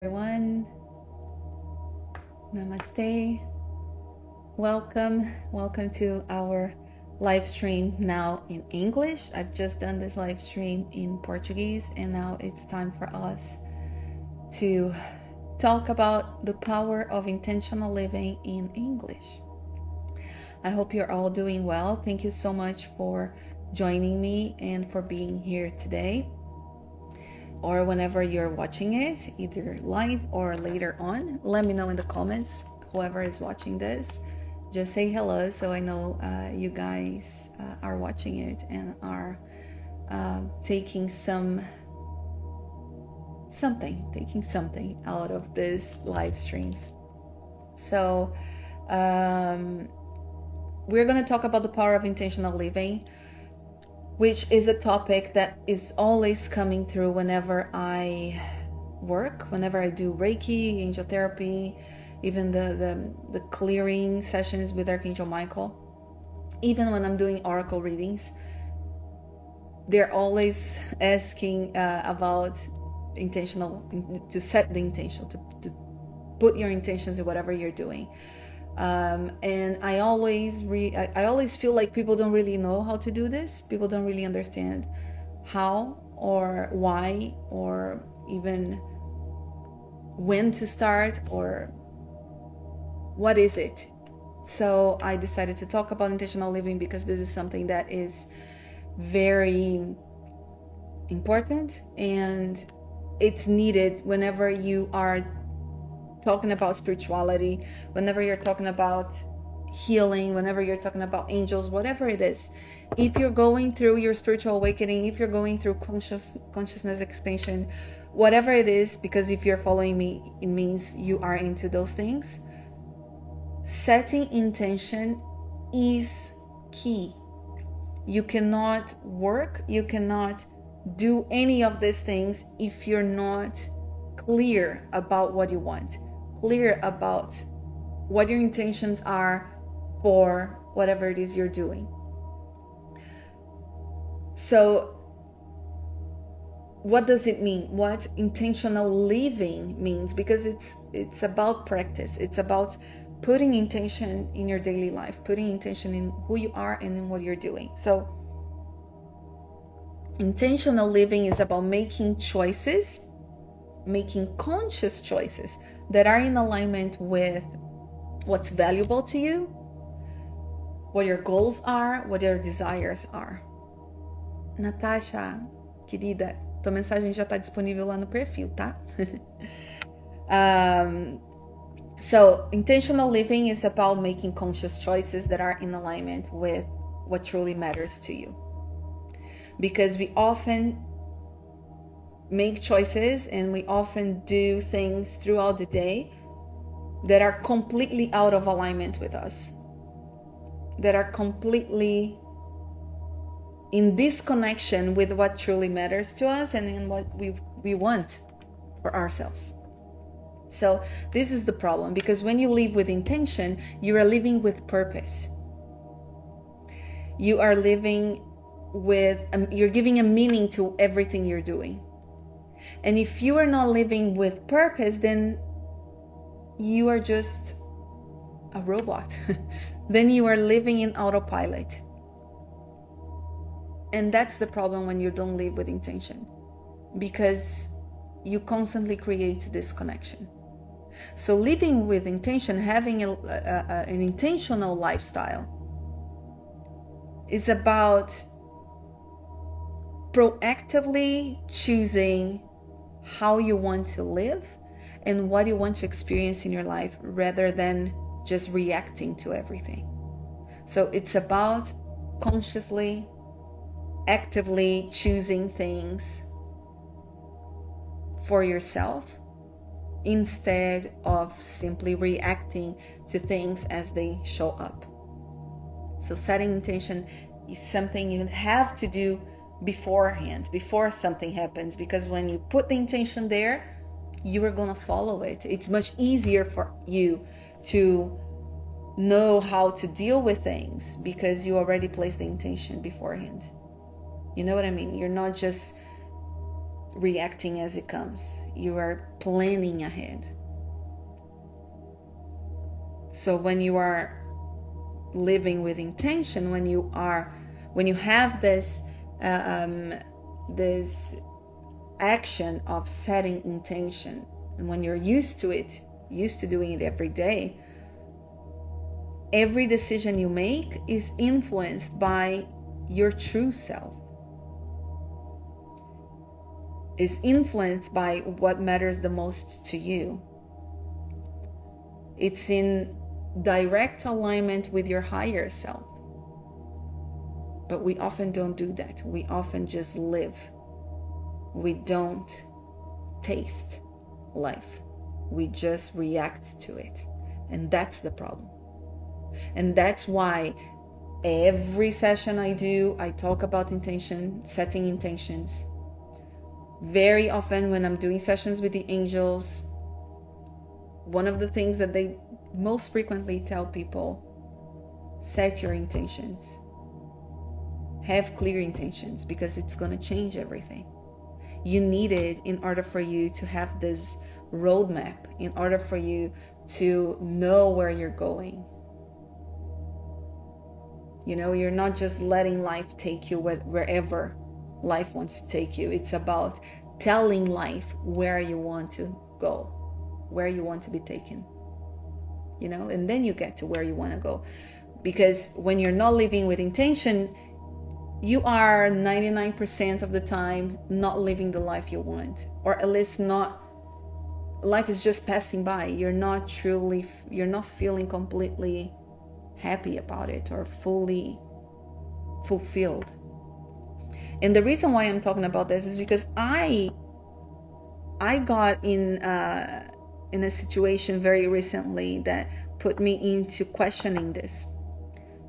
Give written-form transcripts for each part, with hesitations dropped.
Everyone, namaste. Welcome to our live stream now in English. I've just done this live stream in Portuguese, and now it's time for us to talk about the power of intentional living in English. I hope you're all doing well. Thank you so much for joining me and for being here today, or whenever you're watching it, either live or later on. Let me know in the comments, whoever is watching this. Just say hello so I know you guys are watching it and are taking something out of this live streams. So we're going to talk about the power of intentional living, which is a topic that is always coming through whenever I work, whenever I do Reiki, angel therapy, even the clearing sessions with Archangel Michael, even when I'm doing oracle readings. They're always asking about intentional, to set the intention, to put your intentions in whatever you're doing. And I always feel like people don't really know how to do this. People don't really understand how or why or even when to start or what is it. So I decided to talk about intentional living because this is something that is very important and it's needed whenever you are talking about spirituality, whenever you're talking about healing, whenever you're talking about angels, whatever it is. If you're going through your spiritual awakening, if you're going through consciousness expansion, whatever it is, because if you're following me, it means you are into those things. Setting intention is key. You cannot work, you cannot do any of these things if you're not clear about what you want, clear about what your intentions are for whatever it is you're doing. So what does it mean? What intentional living means? Because it's about practice. It's about putting intention in your daily life, putting intention in who you are and in what you're doing. So intentional living is about making choices, making conscious choices that are in alignment with what's valuable to you, what your goals are, what your desires are. Natasha, querida, tua mensagem já está disponível lá no perfil, tá? So intentional living is about making conscious choices that are in alignment with what truly matters to you. Because we often make choices and we often do things throughout the day that are completely out of alignment with us, that are completely in disconnection with what truly matters to us and in what we want for ourselves. So this is the problem, because when you live with intention, you are living with purpose. You are living with, you're giving a meaning to everything you're doing. And if you are not living with purpose, then you are just a robot. Then you are living in autopilot. And that's the problem when you don't live with intention, because you constantly create disconnection. So living with intention, having an intentional lifestyle, is about proactively choosing how you want to live and what you want to experience in your life, rather than just reacting to everything. So it's about consciously, actively choosing things for yourself instead of simply reacting to things as they show up. So setting intention is something you have to do beforehand, before something happens, because when you put the intention there, you are going to follow it. It's much easier for you to know how to deal with things because you already placed the intention beforehand. You know what I mean? You're not just reacting as it comes. You are planning ahead. So when you are living with intention, when you have this this action of setting intention, and when you're used to doing it every day, every decision you make is influenced by your true self, is influenced by what matters the most to you. It's in direct alignment with your higher self. But we often don't do that. We often just live. We don't taste life. We just react to it. And that's the problem. And that's why every session I do, I talk about intention, setting intentions. Very often when I'm doing sessions with the angels, one of the things that they most frequently tell people, set your intentions. Have clear intentions, because it's going to change everything. You need it in order for you to have this roadmap, in order for you to know where you're going. You know, you're not just letting life take you wherever life wants to take you. It's about telling life where you want to go, where you want to be taken, you know, and then you get to where you want to go. Because when you're not living with intention, you are 99% of the time not living the life you want, or at least not. Life is just passing by. You're not feeling completely happy about it or fully fulfilled. And the reason why I'm talking about this is because I got in a situation very recently that put me into questioning this.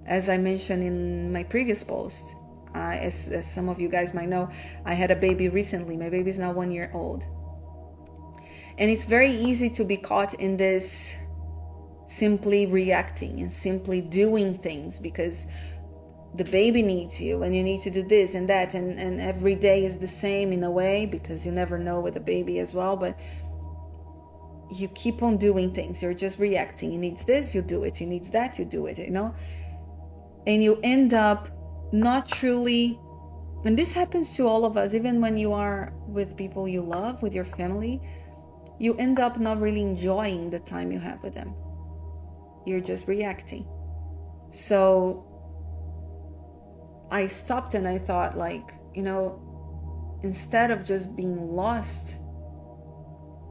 As I mentioned in my previous post, as some of you guys might know, I had a baby recently. My baby is now 1 year old. And it's very easy to be caught in this simply reacting and simply doing things because the baby needs you and you need to do this and that, and every day is the same in a way, because you never know with a baby as well, but you keep on doing things. You're just reacting. He needs this, you do it. He needs that, you do it, you know? And you end up not truly, and this happens to all of us, even when you are with people you love, with your family, you end up not really enjoying the time you have with them. You're just reacting. So I stopped and I thought, like, you know, instead of just being lost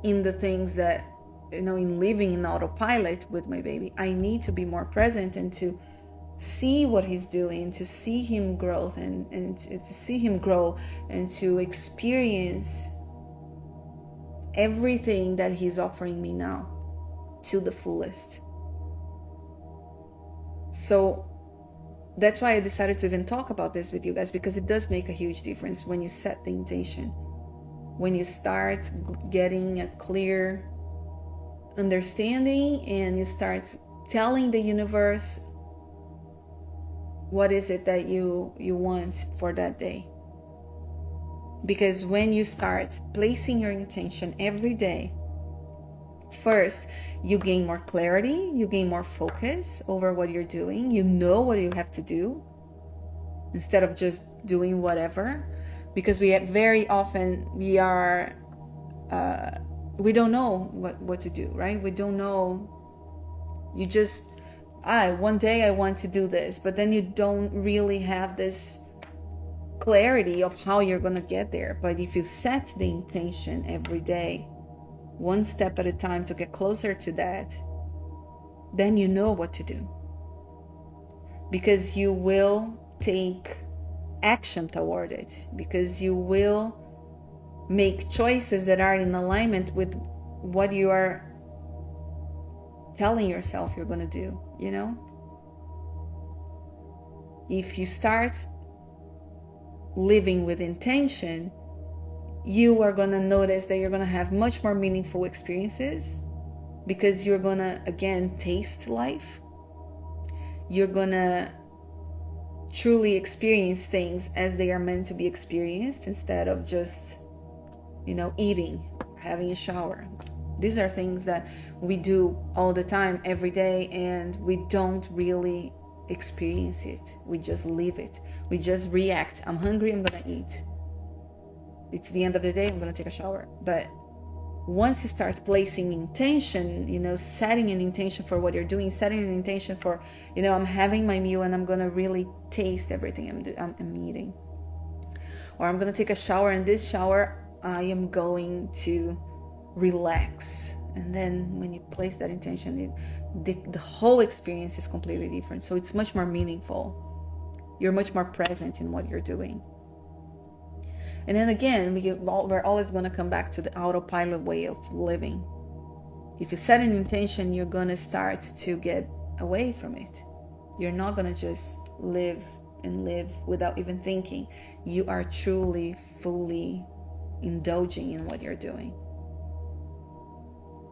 in the things that, you know, in living in autopilot with my baby, I need to be more present and to see what he's doing, to see him grow and to see him grow and to experience everything that he's offering me now to the fullest. So that's why I decided to even talk about this with you guys, because it does make a huge difference when you set the intention, when you start getting a clear understanding and you start telling the universe what is it that you want for that day. Because when you start placing your intention every day, first, you gain more clarity, you gain more focus over what you're doing. You know what you have to do instead of just doing whatever. Because we very often, we don't know what to do, right? We don't know. You just, one day I want to do this, but then you don't really have this clarity of how you're going to get there. But if you set the intention every day, one step at a time, to get closer to that, then you know what to do. Because you will take action toward it. Because you will make choices that are in alignment with what you are telling yourself you're going to do, you know? If you start living with intention, you are going to notice that you're going to have much more meaningful experiences, because you're going to, again, taste life. You're going to truly experience things as they are meant to be experienced, instead of just eating, having a shower. These are things that we do all the time, every day, and we don't really experience it. We just live it. We just react. I'm hungry, I'm gonna eat. It's the end of the day, I'm gonna take a shower. But once you start placing intention, setting an intention for what you're doing, setting an intention for, I'm having my meal and I'm gonna really taste everything I'm eating. Or I'm gonna take a shower, and this shower I am going to relax. And then when you place that intention, the whole experience is completely different. So it's much more meaningful. You're much more present in what you're doing. And then again, we're always going to come back to the autopilot way of living. If you set an intention, you're going to start to get away from it. You're not going to just live and live without even thinking. You are truly, fully indulging in what you're doing.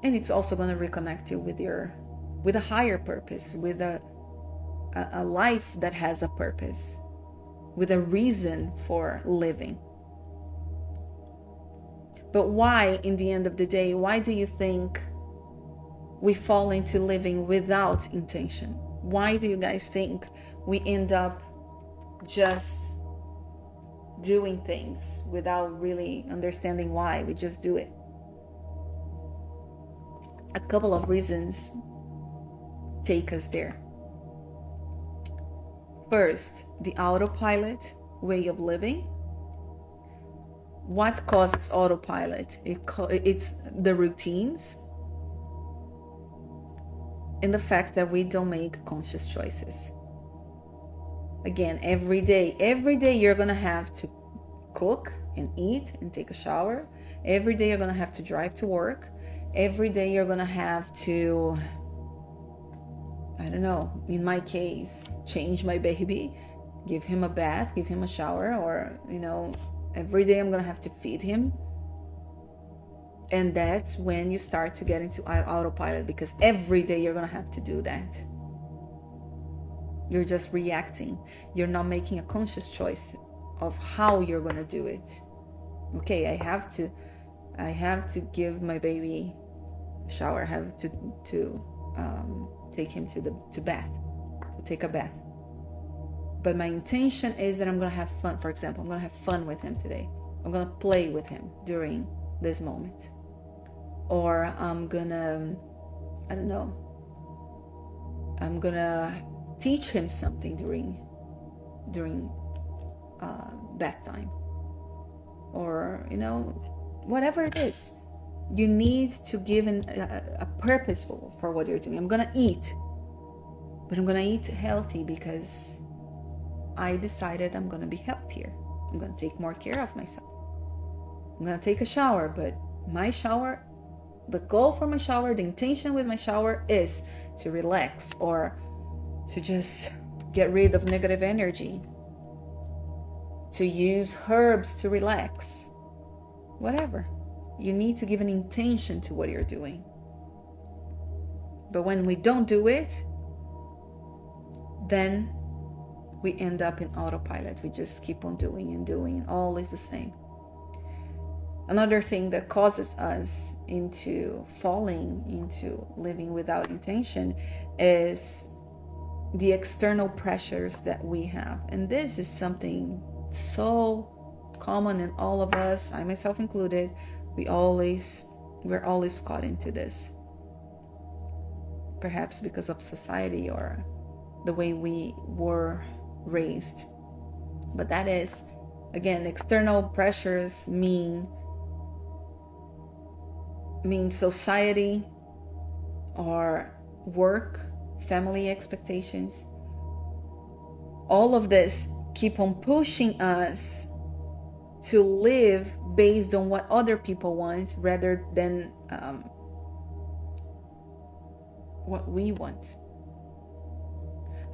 And it's also going to reconnect you with a higher purpose, with a life that has a purpose, with a reason for living. But why, in the end of the day, why do you think we fall into living without intention? Why do you guys think we end up just doing things without really understanding why? We just do it. A couple of reasons take us there. First, the autopilot way of living. What causes autopilot? It's the routines and the fact that we don't make conscious choices. Again, every day you're gonna have to cook and eat and take a shower. Every day you're gonna have to drive to work. Every day you're gonna have to, I don't know, in my case, change my baby, give him a bath, give him a shower, or, every day I'm gonna have to feed him. And that's when you start to get into autopilot, because every day you're gonna have to do that. You're just reacting. You're not making a conscious choice of how you're gonna do it. Okay, I have to give my baby a shower. I have to take him to bath, to take a bath. But my intention is that I'm gonna have fun. For example, I'm gonna have fun with him today. I'm gonna play with him during this moment. Or I'm gonna teach him something during bath time. Or, whatever it is. You need to give a purpose for what you're doing. I'm gonna eat, but I'm gonna eat healthy because I decided I'm gonna be healthier. I'm gonna take more care of myself. I'm gonna take a shower, but the goal for my shower, the intention with my shower is to relax, or to just get rid of negative energy, to use herbs to relax, whatever. You need to give an intention to what you're doing. But when we don't do it, then we end up in autopilot. We just keep on doing and doing, and all is the same. Another thing that causes us into falling into living without intention is the external pressures that we have. And this is something so common in all of us, I myself included. We're always caught into this. Perhaps because of society or the way we were raised. But that is, again, external pressures mean society or work, family expectations. All of this keep on pushing us to live based on what other people want rather than what we want.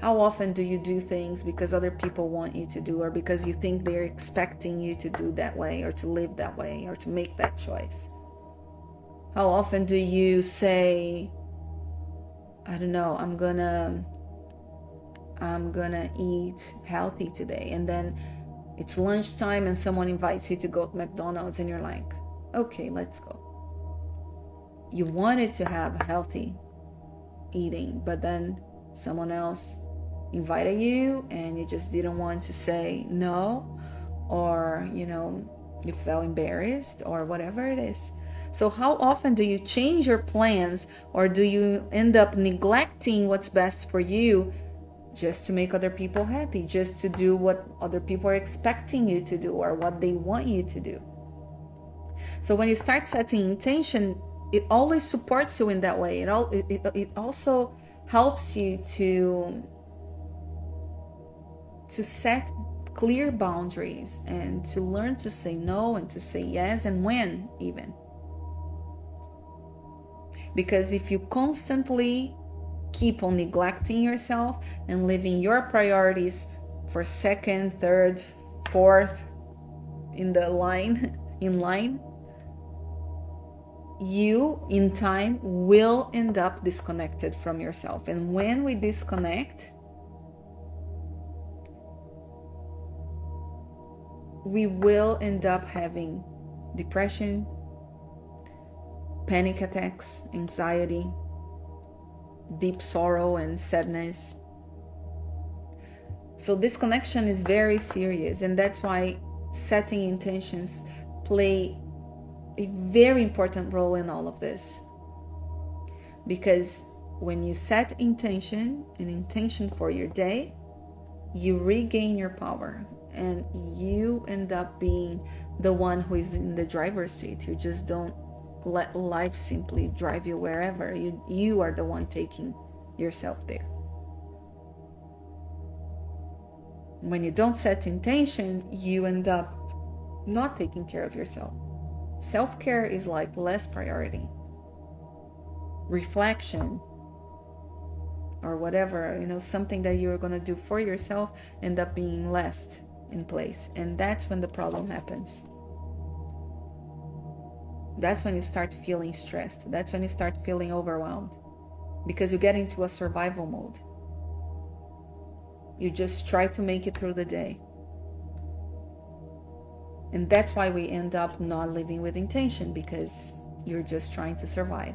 How often do you do things because other people want you to do, or because you think they're expecting you to do that way, or to live that way, or to make that choice? How often do you say, I don't know, I'm gonna eat healthy today, and then it's lunchtime and someone invites you to go to McDonald's and you're like, Okay, let's go. You wanted to have healthy eating, but then someone else invited you and you just didn't want to say no, or you felt embarrassed or whatever it is. So how often do you change your plans, or do you end up neglecting what's best for you just to make other people happy, just to do what other people are expecting you to do or what they want you to do? So when you start setting intention, it always supports you in that way. It also helps you to set clear boundaries and to learn to say no and to say yes, and when even. Because if you constantly keep on neglecting yourself and leaving your priorities for second, third, fourth in the line, you in time will end up disconnected from yourself. And when we disconnect, we will end up having depression, panic attacks, anxiety, deep sorrow and sadness. So disconnection is very serious, and that's why setting intentions play a very important role in all of this. Because when you set an intention for your day, you regain your power and you end up being the one who is in the driver's seat. You just don't let life simply drive you wherever. You are the one taking yourself there. When you don't set intention, you end up not taking care of yourself. Self-care is like less priority. Reflection or whatever, something that you're going to do for yourself end up being less in place. And that's when the problem happens. That's when you start feeling stressed. That's when you start feeling overwhelmed, because you get into a survival mode. You just try to make it through the day. And that's why we end up not living with intention, because you're just trying to survive.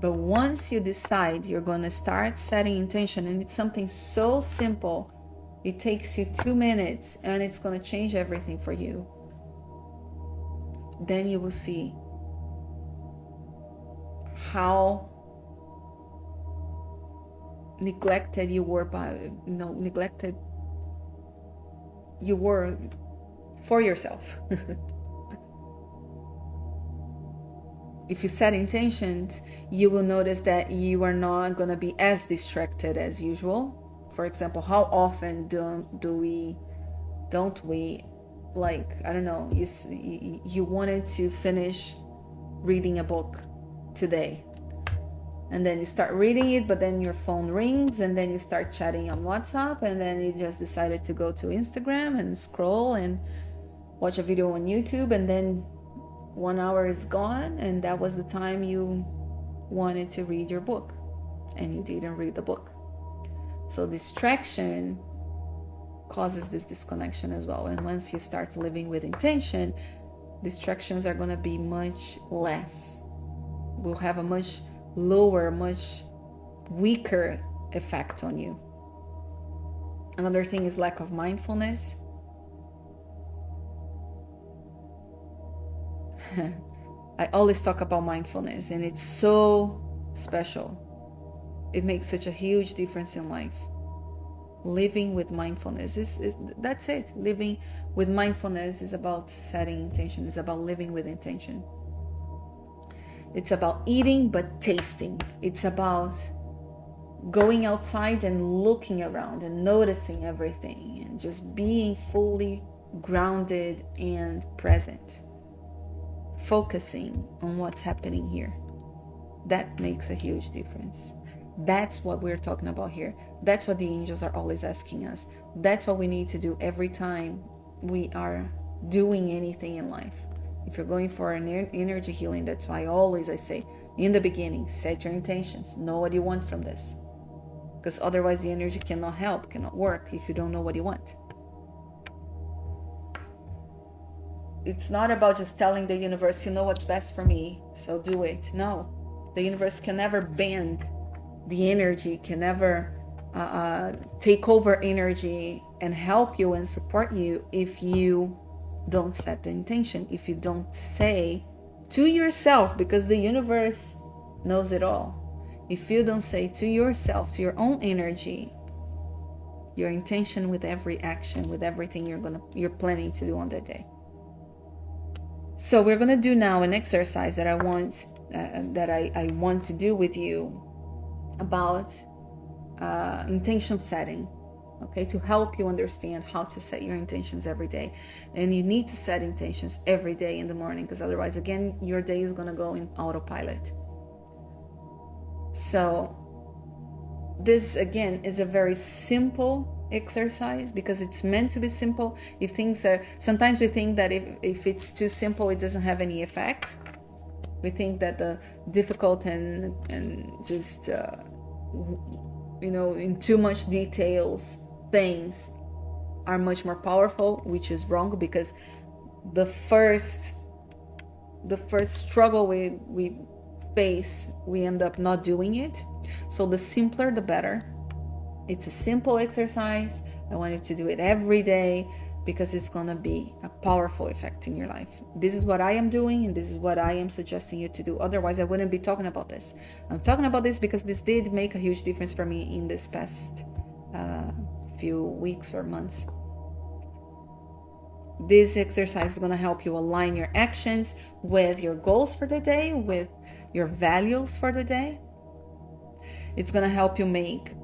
But once you decide you're going to start setting intention, and it's something so simple, it takes you 2 minutes and it's going to change everything for you, then you will see how neglected you were for yourself. If you set intentions, you will notice that you are not going to be as distracted as usual. For example, how often don't we like, I don't know, you wanted to finish reading a book today, and then you start reading it, but then your phone rings, and then you start chatting on WhatsApp, and then you just decided to go to Instagram and scroll and watch a video on YouTube, and then 1 hour is gone, and that was the time you wanted to read your book, and you didn't read the book. So distraction causes this disconnection as well. And once you start living with intention, distractions are going to be much less. Will have a much lower, much weaker effect on you. Another thing is lack of mindfulness. I always talk about mindfulness, and it's so special. It makes such a huge difference in life. Living with mindfulness that's it. Living with mindfulness is about setting intention. It's about living with intention. It's about eating but tasting. It's about going outside and looking around and noticing everything and just being fully grounded and present. Focusing on what's happening here. That makes a huge difference. That's what we're talking about here. That's what the angels are always asking us. That's what we need to do every time we are doing anything in life. If you're going for an energy healing, that's why I say in the beginning, set your intentions. Know what you want from this. Because otherwise the energy cannot work if you don't know what you want. it's not about just telling the universe, you know what's best for me, so do it. No, the universe can never bend the energy, can never take over energy and help you and support you if you don't set the intention, if you don't say to yourself, because the universe knows it all. If you don't say to yourself, to your own energy, your intention with every action, with everything you're planning to do on that day. So we're gonna do now an exercise that I want to do with you about intention setting. Okay, to help you understand how to set your intentions every day. And you need to set intentions every day in the morning, because otherwise, again, your day is gonna go in autopilot. So this again is a very simple exercise, because it's meant to be simple. If things are, sometimes we think that if it's too simple, it doesn't have any effect. We think that the difficult and just in too much details things are much more powerful, which is wrong, because the first struggle we face, we end up not doing it. So the simpler the better. It's a simple exercise. I want you to do it every day, because it's going to be a powerful effect in your life. This is what I am doing, and this is what I am suggesting you to do. Otherwise, I wouldn't be talking about this. I'm talking about this because this did make a huge difference for me in this past few weeks or months. This exercise is going to help you align your actions with your goals for the day, with your values for the day. It's going to help you make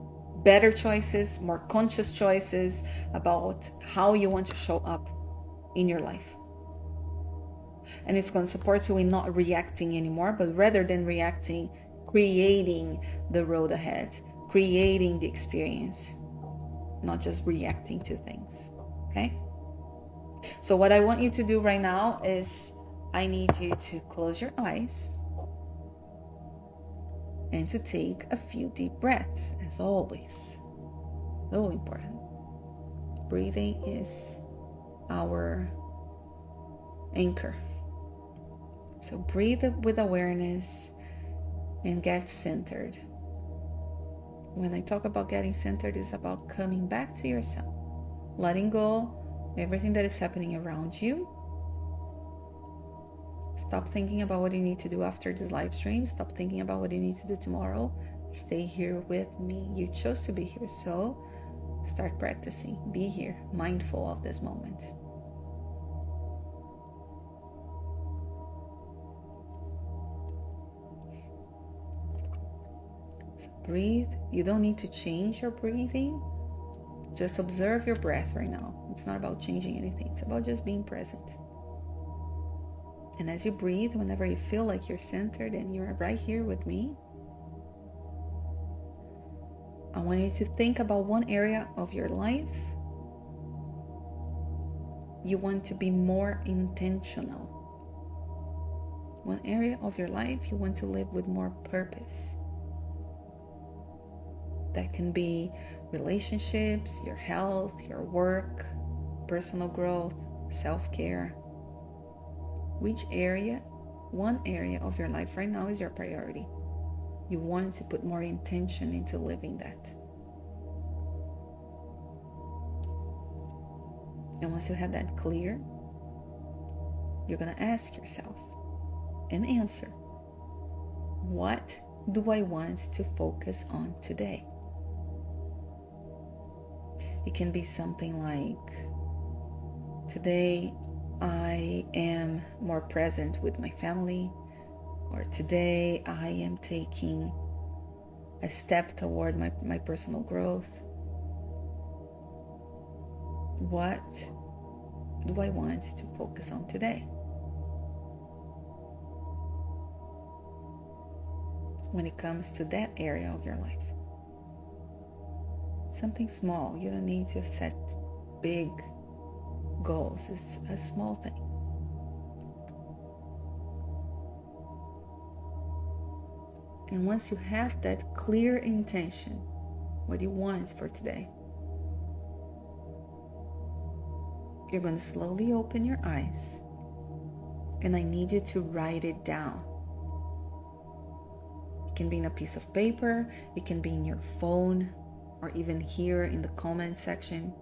better choices, more conscious choices about how you want to show up in your life. And it's going to support you in not reacting anymore, but rather than reacting, creating the road ahead, creating the experience, not just reacting to things. Okay? So what I want you to do right now is I need you to close your eyes and to take a few deep breaths, as always. So important. Breathing is our anchor. So breathe with awareness and get centered. When I talk about getting centered, it's about coming back to yourself, letting go everything that is happening around you. Stop thinking about what you need to do after this live stream. Stop thinking about what you need to do tomorrow. Stay here with me. You chose to be here, so start practicing. Be here, mindful of this moment. So breathe. You don't need to change your breathing. Just observe your breath right now. It's not about changing anything. It's about just being present. And as you breathe, whenever you feel like you're centered and you're right here with me, I want you to think about one area of your life you want to be more intentional. One area of your life you want to live with more purpose. That can be relationships, your health, your work, personal growth, self-care. Which area, one area of your life right now is your priority? You want to put more intention into living that. And once you have that clear, you're going to ask yourself and answer, what do I want to focus on today? It can be something like, today I am more present with my family, or today I am taking a step toward my personal growth. What do I want to focus on today? When it comes to that area of your life, something small. You don't need to set big goals. It's a small thing. And once you have that clear intention, what you want for today, you're going to slowly open your eyes and I need you to write it down. It can be in a piece of paper, it can be in your phone, or even here in the comment section.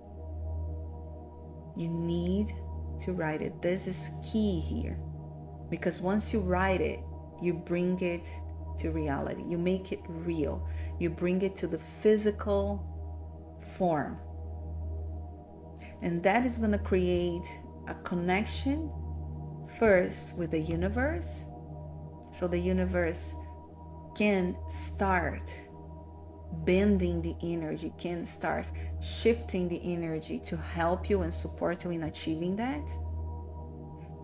You need to write it. This is key here, because once you write it, you bring it to reality. You make it real. You bring it to the physical form. And that is going to create a connection first with the universe, so the universe can start bending the energy, can start shifting the energy to help you and support you in achieving that.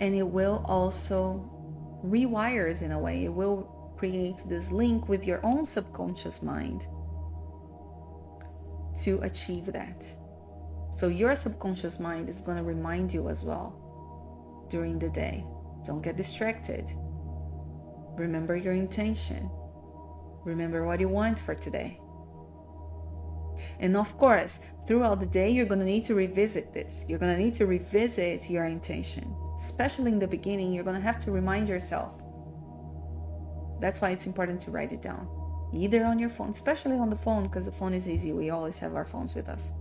And it will also rewires in a way. It will create this link with your own subconscious mind to achieve that. So your subconscious mind is going to remind you as well during the day. Don't get distracted. Remember your intention. Remember what you want for today. And of course, throughout the day, you're going to need to revisit this. You're going to need to revisit your intention. Especially in the beginning, you're going to have to remind yourself. That's why it's important to write it down. Either on your phone, especially on the phone, because the phone is easy. We always have our phones with us.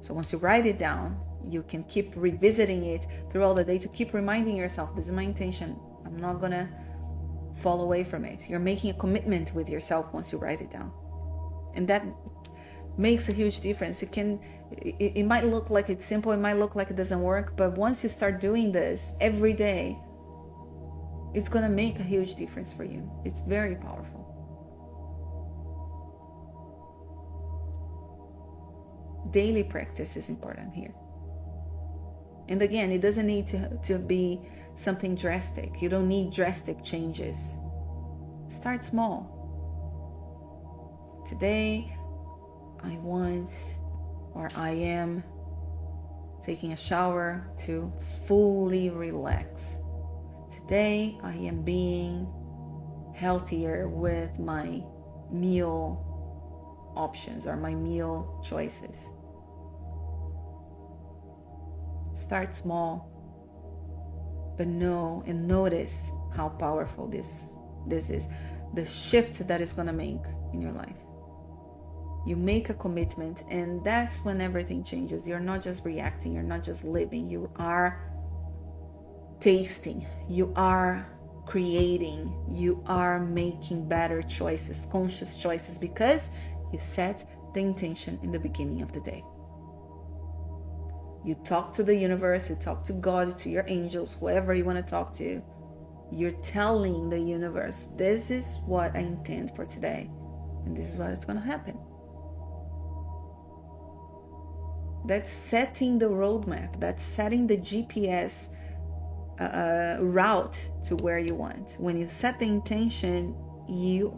So once you write it down, you can keep revisiting it throughout the day to keep reminding yourself, this is my intention. I'm not going to fall away from it. You're making a commitment with yourself once you write it down. And that makes a huge difference. It might look like it's simple, it might look like it doesn't work, but once you start doing this every day, it's going to make a huge difference for you. It's very powerful. Daily practice is important here. And again, it doesn't need to be something drastic. You don't need drastic changes. Start small. Today, I am taking a shower to fully relax. Today, I am being healthier with my meal options or my meal choices. Start small, but know and notice how powerful this is. The shift that it's going to make in your life. You make a commitment, and that's when everything changes. You're not just reacting, you're not just living, you are tasting, you are creating, you are making better choices, conscious choices, because you set the intention in the beginning of the day. You talk to the universe, you talk to God, to your angels, whoever you want to talk to. You're telling the universe, this is what I intend for today, and this is what is going to happen. That's setting the roadmap. That's setting the GPS route to where you want. When you set the intention, you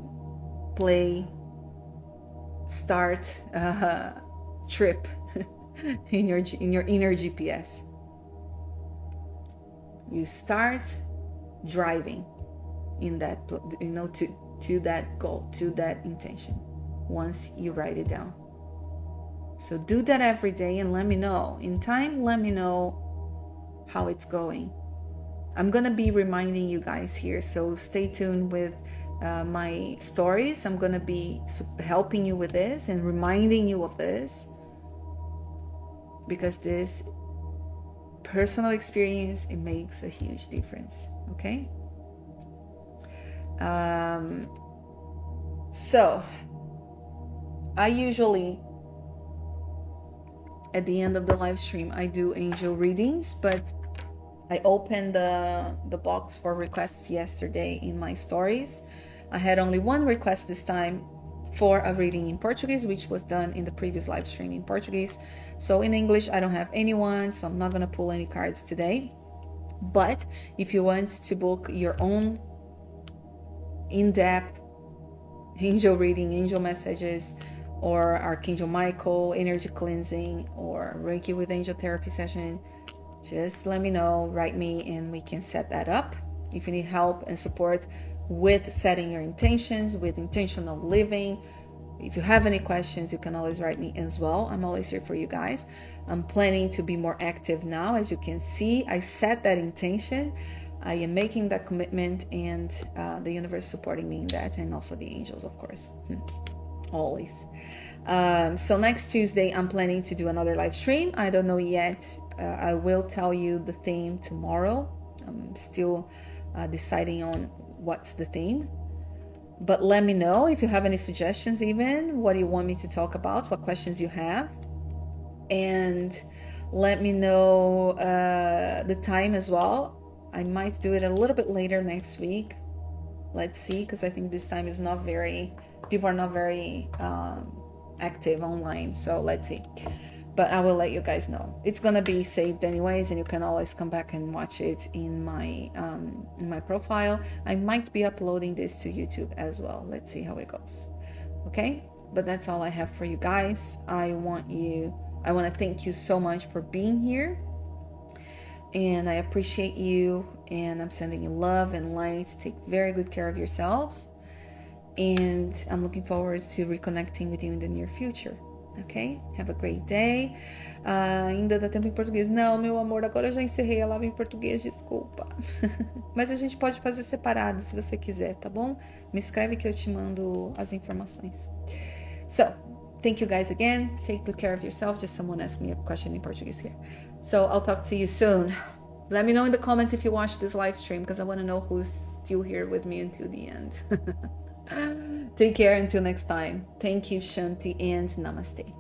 start trip in your inner GPS. You start driving in that, to that goal, to that intention. Once you write it down. So do that every day and let me know. In time, let me know how it's going. I'm going to be reminding you guys here, so stay tuned with my stories. I'm going to be helping you with this and reminding you of this, because this personal experience, it makes a huge difference. Okay? So I usually, at the end of the live stream, I do angel readings, but I opened the box for requests yesterday in my stories. I had only one request this time for a reading in Portuguese, which was done in the previous live stream in Portuguese. So in English, I don't have anyone, so I'm not going to pull any cards today. But if you want to book your own in-depth angel reading, angel messages, or Archangel Michael energy cleansing, or Reiki with angel therapy session, just let me know, write me, and we can set that up. If you need help and support with setting your intentions, with intentional living, if you have any questions, you can always write me as well. I'm always here for you guys. I'm planning to be more active now. As you can see, I set that intention I am making that commitment, and the universe supporting me in that, and also the angels, of course, always. So next Tuesday, I'm planning to do another live stream. I don't know yet. I will tell you the theme tomorrow. I'm still deciding on what's the theme. But let me know if you have any suggestions, even what you want me to talk about, what questions you have. And let me know the time as well. I might do it a little bit later next week. Let's see, because I think this time is not very, people are not very active online. So let's see. But I will let you guys know. It's gonna be saved anyways, and you can always come back and watch it in my profile. I might be uploading this to YouTube as well. Let's see how it goes. Okay, but that's all I have for you guys. I want to thank you so much for being here, and I appreciate you, and I'm sending you love and light. Take very good care of yourselves, and I'm looking forward to reconnecting with you in the near future. Ok? Have a great day. Ainda dá tempo em português? Não, meu amor, agora eu já encerrei a live em português, desculpa. Mas a gente pode fazer separado se você quiser, tá bom? Me escreve que eu te mando as informações. So, thank you guys again. Take good care of yourself. Just someone asked me a question in Portuguese here. So, I'll talk to you soon. Let me know in the comments if you watched this live stream, because I want to know who's still here with me until the end. Take care until next time. Thank you, Shanti, and Namaste.